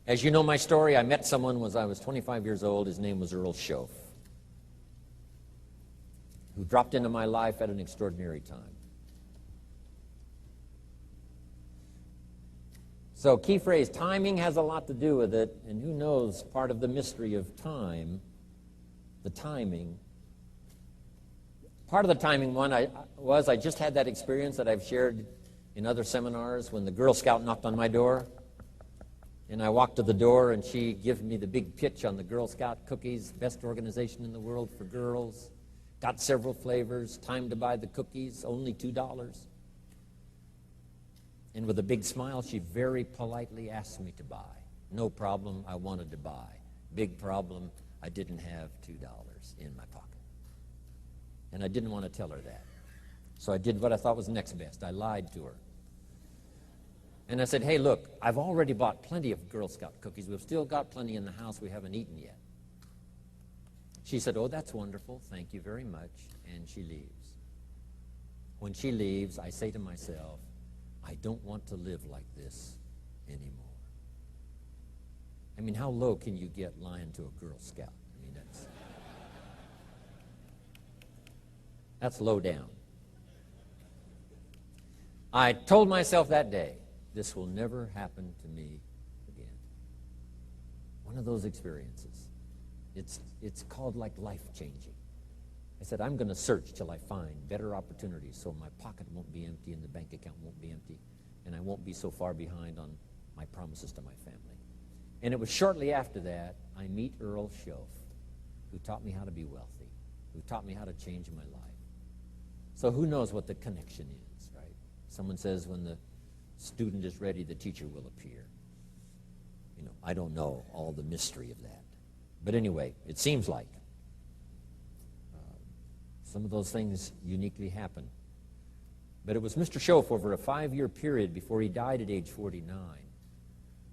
As you know my story, I met someone when I was 25 years old. His name was Earl Schoaf, who dropped into my life at an extraordinary time. So key phrase, timing has a lot to do with it, and who knows part of the mystery of time, the timing. Part of the timing one I just had that experience that I've shared in other seminars when the Girl Scout knocked on my door. And I walked to the door, and she gave me the big pitch on the Girl Scout cookies, best organization in the world for girls. Got several flavors, time to buy the cookies, only $2. And with a big smile, she very politely asked me to buy. No problem, I wanted to buy. Big problem, I didn't have $2 in my pocket. And I didn't want to tell her that. So I did what I thought was next best. I lied to her. And I said, hey, look, I've already bought plenty of Girl Scout cookies. We've still got plenty in the house we haven't eaten yet. She said, oh, that's wonderful. Thank you very much. And she leaves. When she leaves, I say to myself, I don't want to live like this anymore. I mean, how low can you get lying to a Girl Scout? I mean, that's low down. I told myself that day, this will never happen to me again. One of those experiences. It's called like life-changing. I said, I'm going to search till I find better opportunities so my pocket won't be empty and the bank account won't be empty, and I won't be so far behind on my promises to my family. And it was shortly after that I meet Earl Schoaf, who taught me how to be wealthy, who taught me how to change my life. So who knows what the connection is, right? Someone says when the student is ready, the teacher will appear. You know, I don't know all the mystery of that. But anyway, it seems like some of those things uniquely happen. But it was Mr. Schoaf over a 5-year period before he died at age 49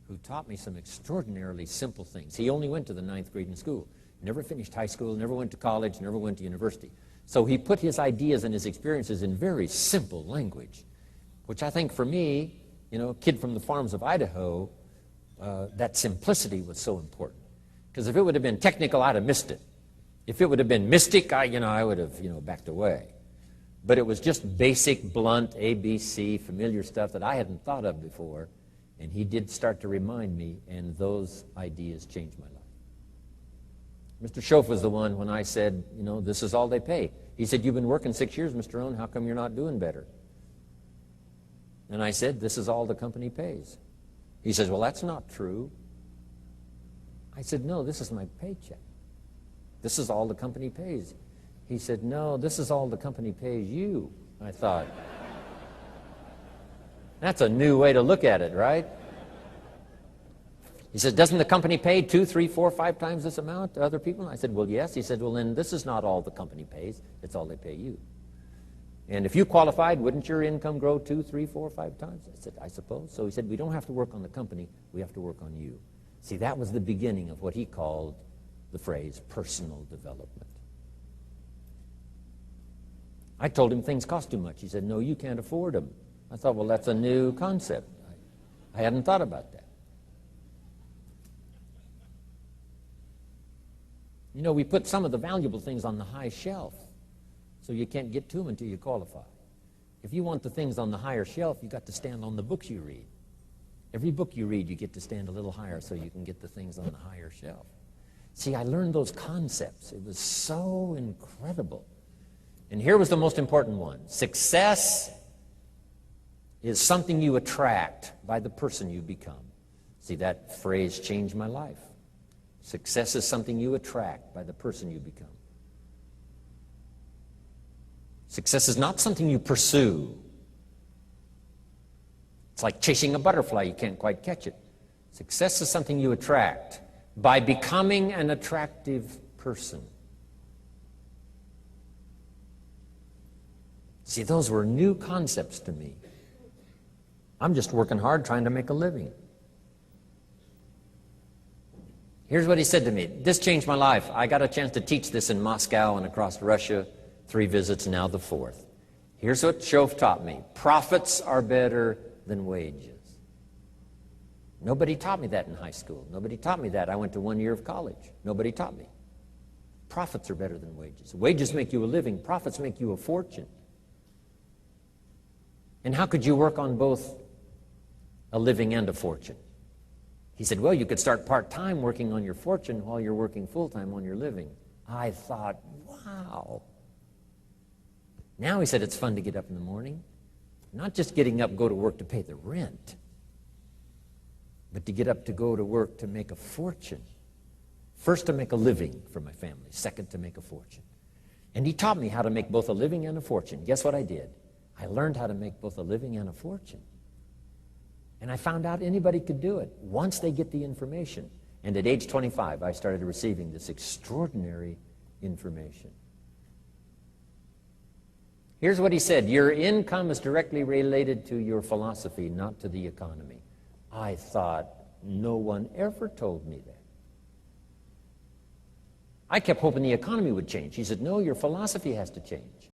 who taught me some extraordinarily simple things. He only went to the 9th grade in school, never finished high school, never went to college, never went to university. So he put his ideas and his experiences in very simple language, which I think for me, you know, a kid from the farms of Idaho, that simplicity was so important. Because if it would have been technical, I'd have missed it. If it would have been mystic, I would have, backed away. But it was just basic, blunt, ABC, familiar stuff that I hadn't thought of before. And he did start to remind me, and those ideas changed my life. Mr. Schoaf was the one when I said, this is all they pay. He said, you've been working 6 years, Mr. Owen, how come you're not doing better? And I said, this is all the company pays. He says, well, that's not true. I said, no, this is my paycheck. This is all the company pays. He said, no, this is all the company pays you. I thought, that's a new way to look at it, right? He said, doesn't the company pay 2, 3, 4, 5 times this amount to other people? And I said, well, yes. He said, well, then this is not all the company pays. It's all they pay you. And if you qualified, wouldn't your income grow 2, 3, 4, 5 times? I said, I suppose. So he said, we don't have to work on the company. We have to work on you. See, that was the beginning of what he called the phrase personal development. I told him things cost too much. He said, no, you can't afford them. I thought, well, that's a new concept. I hadn't thought about that. We put some of the valuable things on the high shelf, so you can't get to them until you qualify. If you want the things on the higher shelf, you've got to stand on the books you read. Every book you read, you get to stand a little higher so you can get the things on the higher shelf. See, I learned those concepts. It was so incredible. And here was the most important one. Success is something you attract by the person you become. See, that phrase changed my life. Success is something you attract by the person you become. Success is not something you pursue. It's like chasing a butterfly. You can't quite catch it. Success is something you attract by becoming an attractive person. See, those were new concepts to me. I'm just working hard trying to make a living. Here's what he said to me. This changed my life. I got a chance to teach this in Moscow and across Russia. 3 visits, now the 4th. Here's what Schoaf taught me. Profits are better than wages. Nobody taught me that in high school. Nobody taught me that. I went to 1 year of college. Nobody taught me. Profits are better than wages. Wages make you a living. Profits make you a fortune. And how could you work on both a living and a fortune? He said, well, you could start part-time working on your fortune while you're working full-time on your living. I thought, wow. Now, he said, it's fun to get up in the morning. Not just getting up, go to work to pay the rent, but to get up to go to work to make a fortune. First, to make a living for my family. Second, to make a fortune. And he taught me how to make both a living and a fortune. Guess what I did? I learned how to make both a living and a fortune. And I found out anybody could do it once they get the information. And at age 25, I started receiving this extraordinary information. Here's what he said: your income is directly related to your philosophy, not to the economy. I thought, no one ever told me that. I kept hoping the economy would change. He said, no, your philosophy has to change.